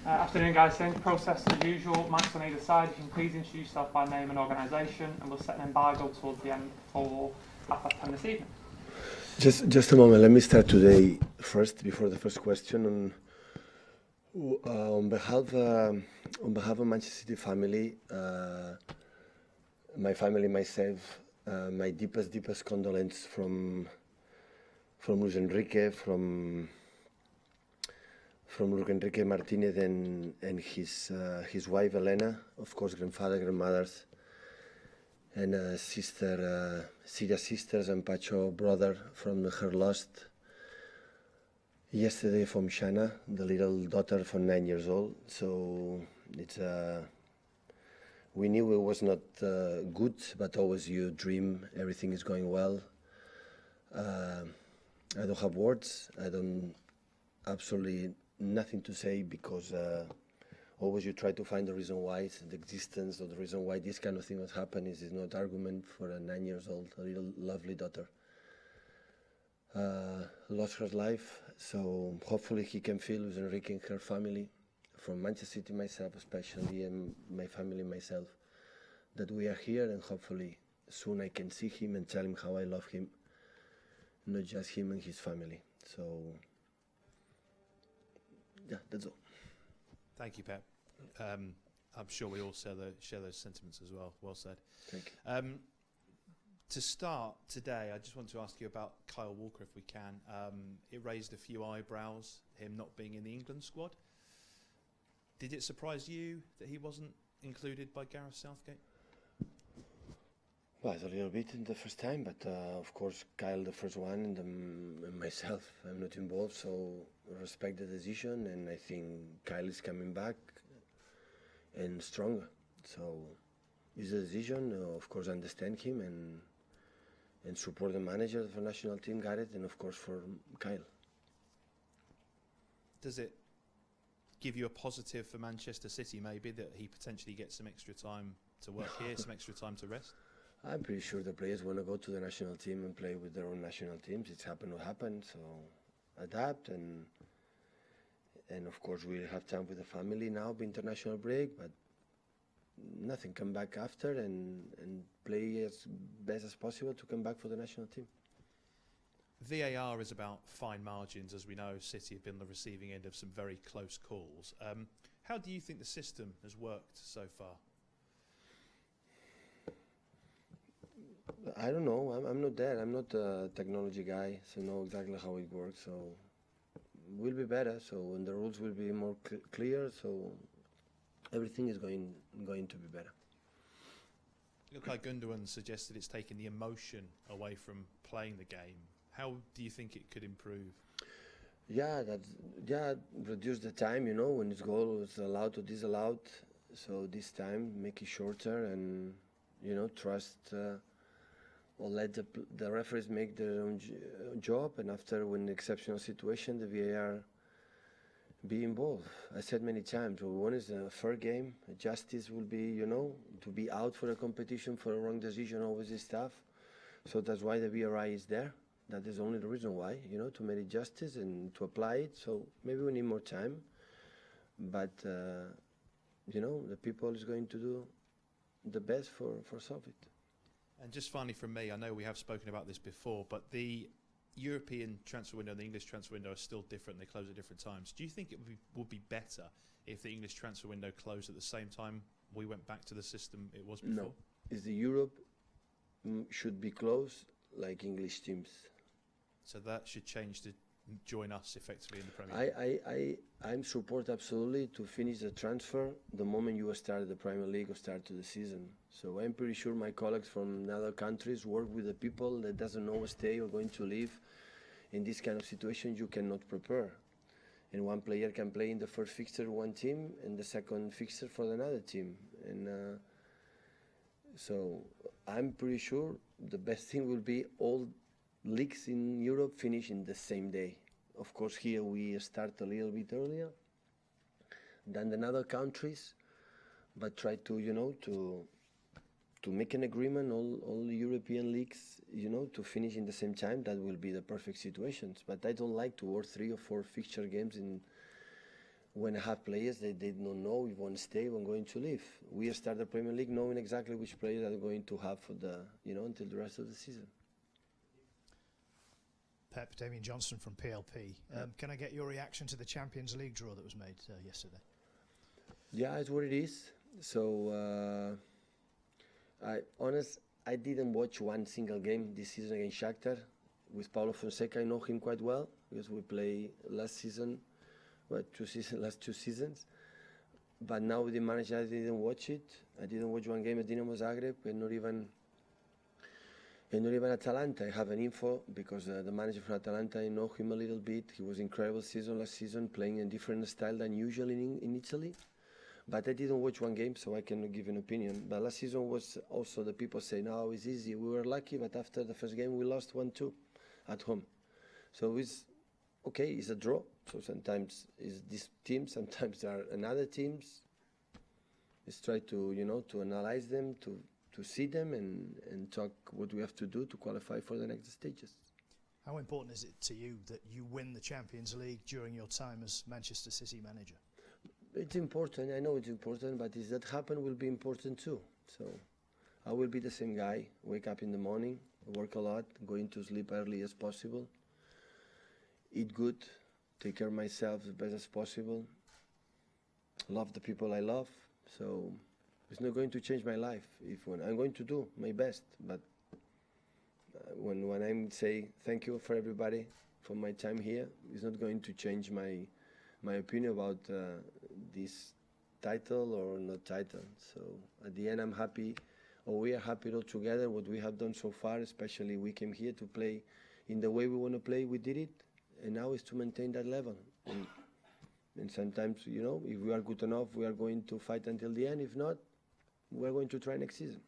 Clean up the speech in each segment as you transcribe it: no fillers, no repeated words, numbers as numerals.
Afternoon, guys. Same process as usual. Mics on either side. If you can please introduce yourself by name and organisation, and we'll set an embargo towards the end for 10:30 this evening. Just a moment. Let me start today first, before the first question. On behalf of Manchester City family, my family, myself, my deepest condolence from Luis Enrique, from Luis Enrique Martinez and his wife Elena, of course, grandfather, grandmothers, and sister, Syria sisters, and Pacho brother from her lost yesterday from Shana, the little daughter from 9 years old. So it's we knew it was not good, but always you dream everything is going well. I don't have words. I don't absolutely nothing to say, because always you try to find the reason why, the existence of the reason why this kind of thing was happening is not argument for a 9 years old, a little lovely daughter. Lost her life, so hopefully he can feel Luis Enrique and her family, from Manchester City, myself especially, and my family, myself, that we are here, and hopefully soon I can see him and tell him how I love him, not just him and his family. So yeah, that's all. Thank you, Pep. I'm sure we all share those sentiments as well. Well said. Thank you. To start today, I just want to ask you about Kyle Walker, if we can. It raised a few eyebrows, him not being in the England squad. Did it surprise you that he wasn't included by Gareth Southgate? Well, it's a little bit in the first time, but of course Kyle the first one, and myself, I'm not involved, so I respect the decision, and I think Kyle is coming back and stronger. So it's a decision. Of course, I understand him and support the manager of the national team, Gareth, and of course for Kyle. Does it give you a positive for Manchester City, maybe, that he potentially gets some extra time to work here, some extra time to rest? I'm pretty sure the players want to go to the national team and play with their own national teams. It's happened what happened, so adapt, and of course we'll have time with the family now, the international break, but nothing, come back after and play as best as possible to come back for the national team. VAR is about fine margins, as we know. City have been on the receiving end of some very close calls. How do you think the system has worked so far? I don't know. I'm not there. I'm not a technology guy, so know exactly how it works. So will be better. So when the rules will be more clear, so everything is going to be better. Look, like Gundogan suggested, it's taking the emotion away from playing the game. How do you think it could improve? Reduce the time. When this goal is allowed or disallowed. So this time make it shorter, and trust. Or let the referees make their own job, and after, when exceptional situation, the VAR be involved. I said many times, one is a fair game. Justice will be, to be out for a competition for a wrong decision, always is tough. So that's why the VAR is there. That is only the reason why, to make it justice and to apply it. So maybe we need more time, but the people is going to do the best for solve it. And just finally from me, I know we have spoken about this before, but the European transfer window and the English transfer window are still different. They close at different times. Do you think it would be better if the English transfer window closed at the same time we went back to the system it was before? No. Is the Europe should be closed like English teams. So that should change to join us effectively in the Premier League. I'm support absolutely to finish the transfer the moment you start the Premier League or start to the season. So I'm pretty sure my colleagues from other countries work with the people that doesn't know stay or going to leave. In this kind of situation, you cannot prepare. And one player can play in the first fixture one team and the second fixture for another team. And so I'm pretty sure the best thing will be all leagues in Europe finish in the same day. Of course, here we start a little bit earlier than in other countries, but try to, to make an agreement, all the European leagues, to finish in the same time. That will be the perfect situations. But I don't like to work 3 or 4 fixture games in when I have players, they don't know if one stay or going to leave. We start the Premier League knowing exactly which players are going to have for the, until the rest of the season. Pep, Damien Johnson from PLP. Can I get your reaction to the Champions League draw that was made yesterday? Yeah, it's what it is. So, I didn't watch one single game this season against Shakhtar. With Paulo Fonseca, I know him quite well because we played last season, last 2 seasons. But now with the manager, I didn't watch it. I didn't watch one game at Dinamo Zagreb, and not even Atalanta. I have an info because the manager from Atalanta, I know him a little bit. He was incredible season last season, playing a different style than usual in Italy. But I didn't watch one game, so I cannot give an opinion. But last season was also the people say, no, it's easy. We were lucky, but after the first game, we lost 1-2 at home. So it's okay, it's a draw. So sometimes it's this team, sometimes there are another teams. Let's try to, to analyze them, to see them and talk what we have to do to qualify for the next stages. How important is it to you that you win the Champions League during your time as Manchester City manager? It's important, I know it's important, but if that happen will be important too. So I will be the same guy, wake up in the morning, work a lot, going to sleep early as possible, eat good, take care of myself as best as possible, love the people I love. So it's not going to change my life. When I'm going to do my best, but when I say thank you for everybody for my time here, it's not going to change my opinion about this title or not title. So at the end, I'm happy, or we are happy all together what we have done so far. Especially we came here to play in the way we want to play. We did it, and now it's to maintain that level. And sometimes, if we are good enough, we are going to fight until the end. If not, we're going to try next season.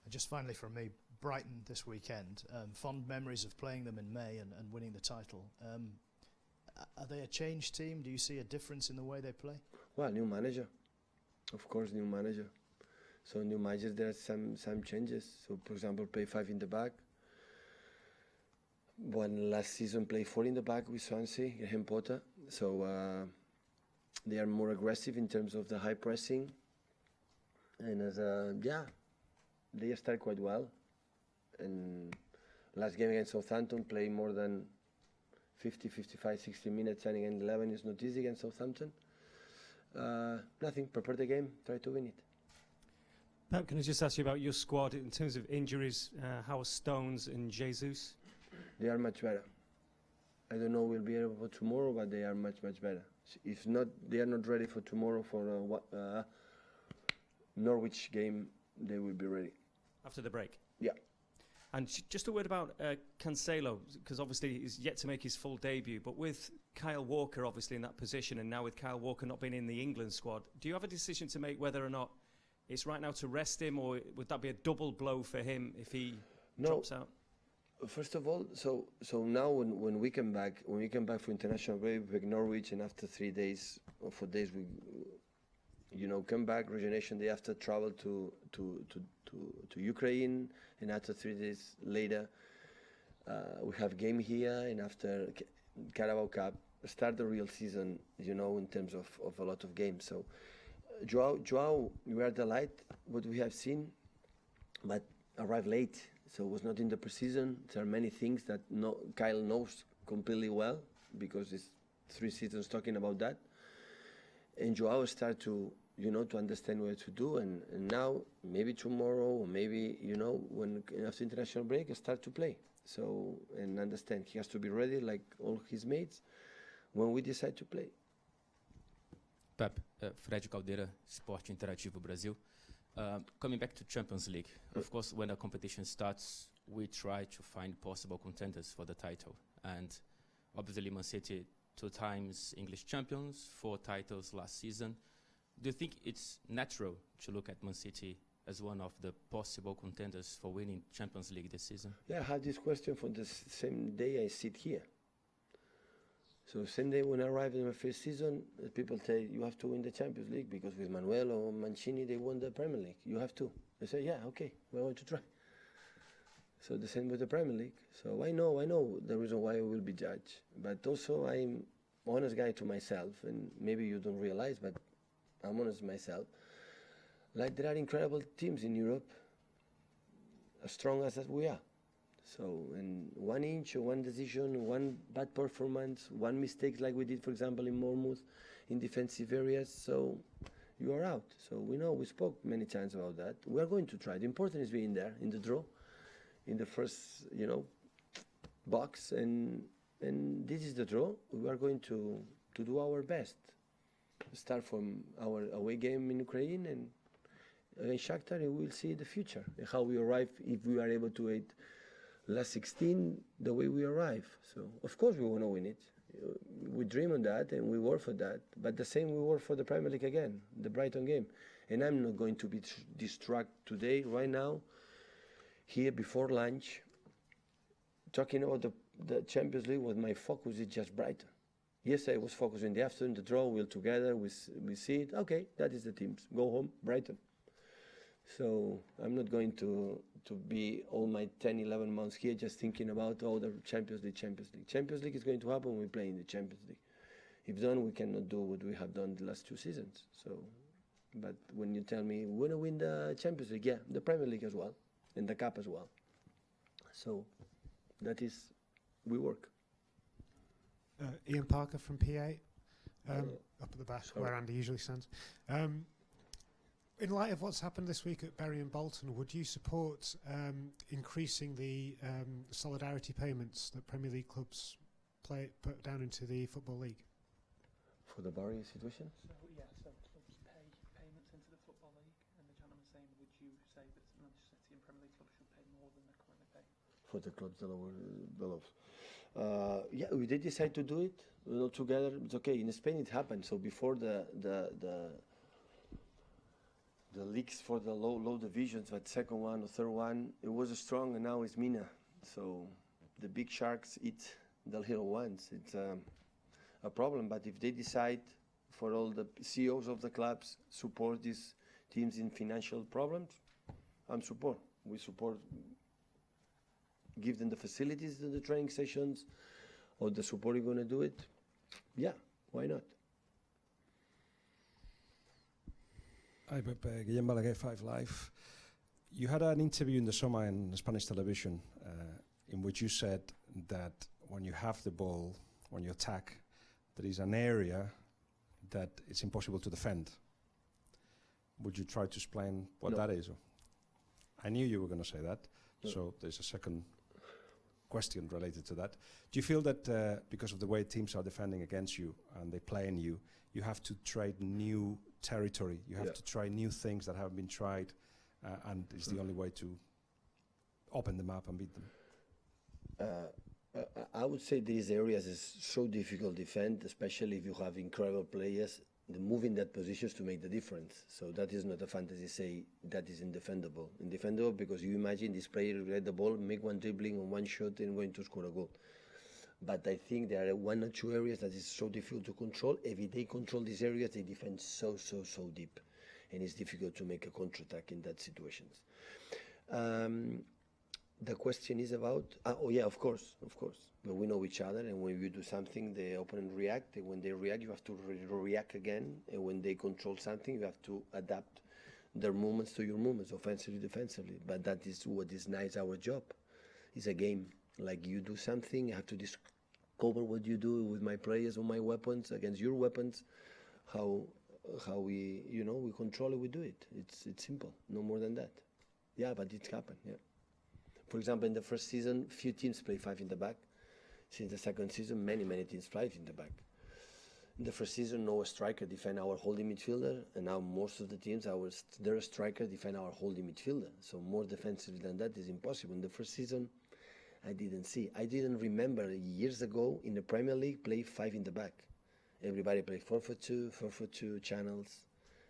And just finally from me, Brighton this weekend. Fond memories of playing them in May and winning the title. Are they a changed team? Do you see a difference in the way they play? Well, new manager. Of course, new manager. So new manager, there are some changes. So, for example, play 5 in the back. One last season, play 4 in the back with Swansea, Graham Potter. So they are more aggressive in terms of the high pressing. And they start quite well. And last game against Southampton, play more than 50, 55, 60 minutes, signing in 11 is not easy against Southampton. Nothing, prepare the game, try to win it. Pep, can I just ask you about your squad in terms of injuries? How are Stones and Jesus? They are much better. I don't know we'll be able for tomorrow, but they are much, much better. If not, they are not ready for tomorrow for Norwich game, they will be ready. After the break? Yeah. And just a word about Cancelo, because obviously he's yet to make his full debut, but with Kyle Walker obviously in that position, and now with Kyle Walker not being in the England squad, do you have a decision to make whether or not it's right now to rest him, or would that be a double blow for him if he drops out? First of all, so now when we come back for international break, we pick Norwich, and after 3 days or 4 days we come back, regeneration day after travel to Ukraine, and after 3 days later we have game here, and after Carabao Cup start the real season, in terms of a lot of games. So Joao, we are delighted what we have seen, but arrived late, so was not in the preseason. There are many things that Kyle knows completely well, because it's 3 seasons talking about that. And Joao start to understand what to do, and now maybe tomorrow, or maybe when after international break start to play. So, and understand he has to be ready like all his mates when we decide to play. Pep, Fred Caldeira, Esporte Interativo Brasil. Coming back to Champions League, of course, when the competition starts, we try to find possible contenders for the title. And obviously, Man City 2 times English champions, 4 titles last season. Do you think it's natural to look at Man City as one of the possible contenders for winning Champions League this season? Yeah, I had this question for the same day I sit here. So same day when I arrived in my first season, people say you have to win the Champions League, because with Manuel or Mancini they won the Premier League. You have to. I say, yeah, okay, we're going to try. So the same with the Premier League. So I know the reason why I will be judged, but also honest guy to myself, and maybe you don't realize, but I'm honest myself. Like there are incredible teams in Europe, as strong as we are. So, in 1 inch, one decision, one bad performance, one mistake like we did, for example, in Bournemouth, in defensive areas, so you are out. So we know, we spoke many times about that. We are going to try. The important is being there in the draw, in the first, box, and this is the draw. We are going to do our best. Start from our away game in Ukraine and against Shakhtar, and we'll see the future and how we arrive if we are able to hit last 16 the way we arrive. So of course we want to win it. We dream on that and we work for that. But the same we work for the Premier League again, the Brighton game. And I'm not going to be distracted today, right now, here before lunch, talking about the Champions League. With my focus is just Brighton. Yes, I was focused in the afternoon, the draw, we're together, we see it. Okay, that is the teams. Go home, Brighton. So I'm not going to be all my 10, 11 months here just thinking about, the Champions League. Champions League is going to happen when we play in the Champions League. If done, we cannot do what we have done the last 2 seasons. So, but when you tell me we want to win the Champions League, yeah, the Premier League as well, and the Cup as well. So that is, we work. Ian Parker from P8, up at the back, where Andy usually stands. In light of what's happened this week at Bury and Bolton, would you support increasing the solidarity payments that Premier League clubs put down into the Football League? For the Bury situation? So clubs pay payments into the Football League, and the gentleman saying, would you say that Manchester City and Premier League clubs should pay more than they currently pay? For the clubs below. Yeah, we did decide to do it. Together, it's okay. In Spain, it happened. So before the leagues for the low divisions, but second one or third one, it was strong, and now it's Mina. So the big sharks eat the little ones. It's a problem. But if they decide, for all the CEOs of the clubs, support these teams in financial problems, I'm support. We support. Give them the facilities to the training sessions, or the support you're going to do it. Yeah, why not? Hi, Pep. Guillem Balaguer, 5 Live. You had an interview in the summer in Spanish television in which you said that when you have the ball, when you attack, there is an area that it's impossible to defend. Would you try to explain what that is? I knew you were going to say that, so there's a second question related to that. Do you feel that because of the way teams are defending against you and they play in you, you have to trade new territory, you have to try new things that haven't been tried, and it's the only way to open them up and beat them? I would say these areas is so difficult to defend, especially if you have incredible players. The moving that positions to make the difference. So that is not a fantasy say that is indefendable. Indefendable because you imagine this player get the ball, make one dribbling on one shot and going to score a goal. But I think there are 1 or 2 areas that is so difficult to control. If they control these areas, they defend so deep. And it's difficult to make a counterattack in that situations. The question is about, of course. But we know each other, and when you do something, the opponent react, and when they react, you have to react again, and when they control something, you have to adapt their movements to your movements, offensively, defensively. But that is what is nice, our job. It's a game. Like you do something, I have to discover what you do with my players or my weapons against your weapons, how we, we control it, we do it. It's simple, no more than that. Yeah, but it's happened, yeah. For example, in the first season, few teams play 5 in the back. Since the second season, many teams 5 in the back. In the first season, no striker defend our holding midfielder, and now most of the teams, their striker defend our holding midfielder. So more defensive than that is impossible. In the first season, I didn't remember years ago in the Premier League play 5 in the back. Everybody play 4-4-2 channels,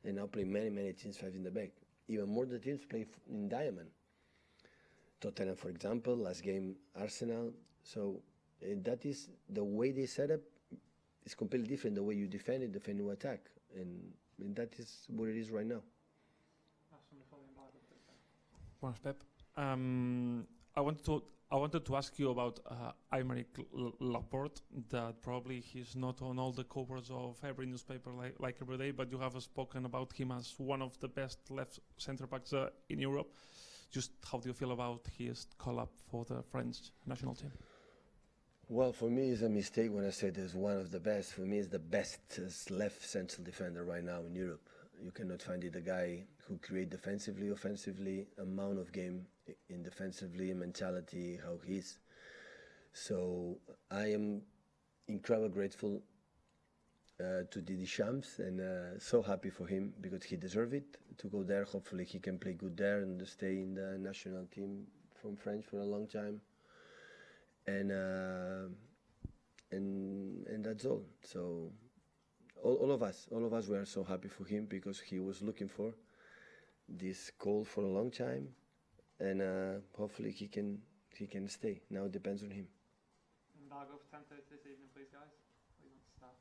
and now play many teams 5 in the back. Even more the teams play in diamond. Tottenham, for example, last game Arsenal. So that is the way they set up is completely different. The way you defend it, defend you attack, and that is what it is right now. That's wonderful. Buenas, Pep. I want to I wanted to ask you about Aymeric Laporte, that probably he's not on all the covers of every newspaper like every day, but you have spoken about him as one of the best left centre backs in Europe. Just how do you feel about his call-up for the French national team? Well, for me, it's a mistake when I say there's one of the best. For me, it's the best left central defender right now in Europe. You cannot find it a guy who create defensively, offensively, amount of game in defensively, mentality, how he is. So I am incredibly grateful to Didier Deschamps and so happy for him because he deserved it to go there. Hopefully he can play good there and stay in the national team from France for a long time. And that's all. So all of us were so happy for him because he was looking for this goal for a long time, and hopefully he can stay. Now it depends on him. And I'll go for 10:30 this evening, please, guys. What do you want to start?